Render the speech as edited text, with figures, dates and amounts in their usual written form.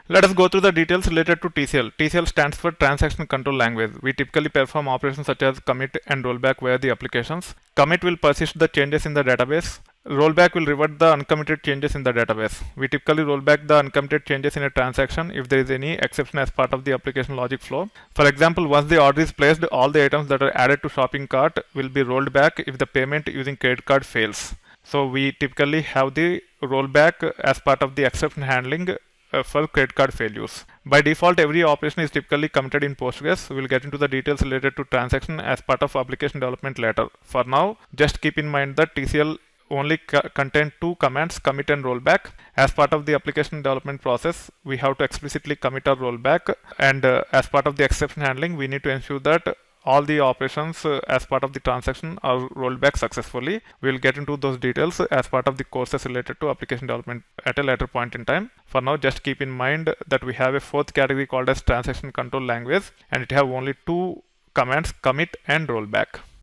Let us go through the details related to TCL. TCL stands for Transaction Control Language. We typically perform operations such as commit and rollback via the applications. Commit will persist the changes in the database. Rollback will revert the uncommitted changes in the database. We typically roll back the uncommitted changes in a transaction if there is any exception as part of the application logic flow. For example, once the order is placed, all the items that are added to shopping cart will be rolled back if the payment using credit card fails. So we typically have the rollback as part of the exception handling for credit card failures. By default, every operation is typically committed in Postgres. We will get into the details related to transaction as part of application development later. For now, just keep in mind that TCL only contain two commands, commit and rollback. As part of the application development process, we have to explicitly commit or rollback, and as part of the exception handling, we need to ensure that all the operations as part of the transaction are rolled back successfully. We will get into those details as part of the courses related to application development at a later point in time. For now, just keep in mind that we have a fourth category called as Transaction Control Language, and it have only two commands, commit and rollback.